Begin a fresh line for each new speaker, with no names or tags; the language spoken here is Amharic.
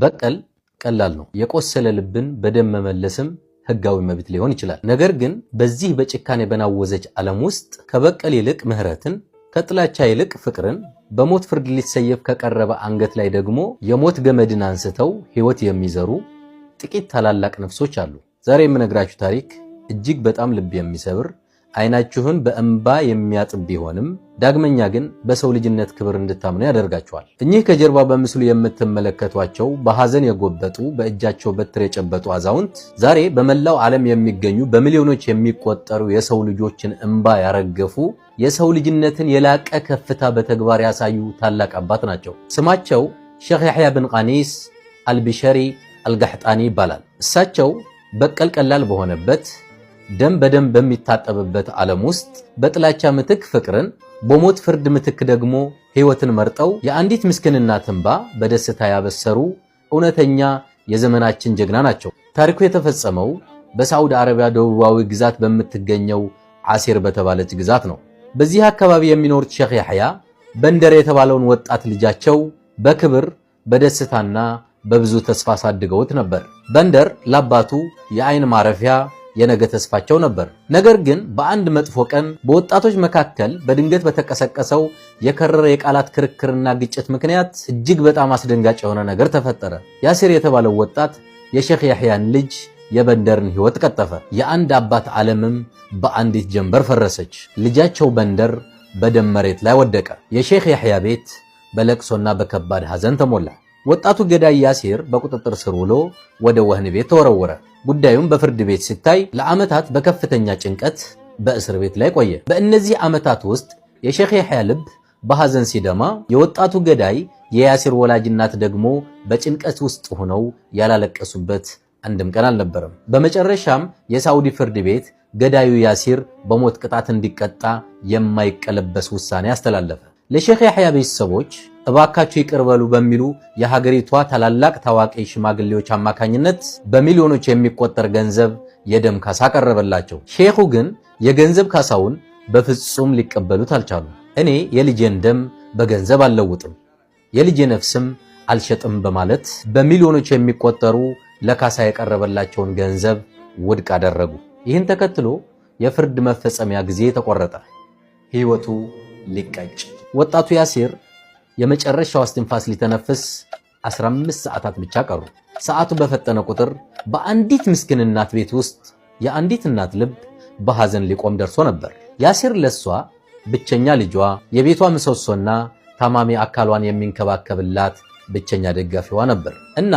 በቀል ቀላል ነው። የቆሰለ ልብን በደም መመለስም ህጋዊ መብት ሊሆን ይችላል። ነገር ግን በዚህ በጭካኔ በናወዘች ዓለም ውስጥ ከበቀል ይልቅ ምህረትን፣ ከጥላቻ ይልቅ ፍቅርን፣ በሞት ፍርድ ሊሰየፍ ከቀረበ አንገት ላይ ደግሞ የሞት ገመድን አንስተው ህይወት የሚዘሩ ጥቂት ታላላቅ ነፍሶች አሉ። ዛሬ የምነግራችሁ ታሪክ እጅግ በጣም ልብ የሚሰብር አይናችሁን በእንባ የሚያጥብ ቢሆንም ዳግመኛ ግን በሰው ልጅነት ክብር እንድታምኑ ያደርጋቸዋል። እኚህ ከጀርባ በምስሉ የምትመለከቷቸው በሐዘን የጎበጡ በእጃቸው በትር የጨበጡ አዛውንት ዛሬ በመላው ዓለም የሚገኙ በሚሊዮኖች የሚቆጠሩ የሰው ልጆችን እንባ ያረገፉ የሰው ልጅነትን የላቀ ከፍታ በተግባር ያሳዩ ታላቅ አባት ናቸው። ስማቸው ሼኽ ያሕያ ብን ቃኒስ አልቢሸሪ አልጋሕጣኒ ይባላል። እሳቸው በቀል ቀላል በሆነበት ደም በደም በሚታጠብበት ዓለም ውስጥ በጥላቻ ምትክ ፍቅርን፣ በሞት ፍርድ ምትክ ደግሞ ሕይወትን መርጠው የአንዲት ምስኪን እናት እንባ በደስታ ያበሰሩ እውነተኛ የዘመናችን ጀግና ናቸው። ታሪኩ የተፈጸመው በሳዑዲ አረቢያ ደቡባዊ ግዛት በምትገኘው ዓሲር በተባለች ግዛት ነው። በዚህ አካባቢ የሚኖሩት ሼኽ ያሕያ በንደር የተባለውን ወጣት ልጃቸው በክብር በደስታና በብዙ ተስፋ አሳድገውት ነበር። በንደር ለአባቱ የአይን ማረፊያ የነገ ተስፋቸው ነበር። ነገር ግን በአንድ መጥፎ ቀን በወጣቶች መካከል በድንገት በተቀሰቀሰው የከረረ የቃላት ክርክርና ግጭት ምክንያት እጅግ በጣም አስደንጋጭ የሆነ ነገር ተፈጠረ። ያሲር የተባለው ወጣት የሼኽ ያሕያን ልጅ የበንደርን ሕይወት ቀጠፈ። የአንድ አባት ዓለምም በአንዲት ጀንበር ፈረሰች። ልጃቸው በንደር በደም መሬት ላይ ወደቀ። የሼኽ ያሕያ ቤት በለቅሶና በከባድ ሐዘን ተሞላ። ወጣቱ ገዳይ ያሲር በቁጥጥር ስር ውሎ ወደ ወህኒ ቤት ተወረወረ። ጉዳዩም በፍርድ ቤት ሲታይ ለዓመታት በከፍተኛ ጭንቀት በእስር ቤት ላይ ቆየ። በእነዚህ ዓመታት ውስጥ የሼኽ ያሕያ ልብ በሐዘን ሲደማ፣ የወጣቱ ገዳይ የያሲር ወላጅ እናት ደግሞ በጭንቀት ውስጥ ሆነው ያላለቀሱበት አንድም ቀን አልነበረም። በመጨረሻም የሳዑዲ ፍርድ ቤት ገዳዩ ያሲር በሞት ቅጣት እንዲቀጣ የማይቀለበስ ውሳኔ አስተላለፈ። ለሼኽ ያሕያ ቤተሰቦች እባካችሁ ይቅር በሉ በሚሉ የሀገሪቷ ታላላቅ ታዋቂ ሽማግሌዎች አማካኝነት በሚሊዮኖች የሚቆጠር ገንዘብ የደም ካሳ ቀረበላቸው። ሼኹ ግን የገንዘብ ካሳውን በፍጹም ሊቀበሉት አልቻሉም። እኔ የልጄን ደም በገንዘብ አልለውጥም፣ የልጄ ነፍስም አልሸጥም በማለት በሚሊዮኖች የሚቆጠሩ ለካሳ የቀረበላቸውን ገንዘብ ውድቅ አደረጉ። ይህን ተከትሎ የፍርድ መፈጸሚያ ጊዜ ተቆረጠ። ሕይወቱ ሊቀጭ ወጣቱ ያሲር የመጨረሻው እስትንፋስ ሊተነፍስ 15 ሰዓታት ብቻ ቀሩ። ሰዓቱ በፈጠነ ቁጥር በአንዲት ምስኪን እናት ቤት ውስጥ የአንዲት እናት ልብ በሐዘን ሊቆም ደርሶ ነበር። ያሲር ለሷ ብቸኛ ልጇ፣ የቤቷ ምሰሶና ታማሚ አካሏን የሚንከባከብላት ብቸኛ ደጋፊዋ ነበር እና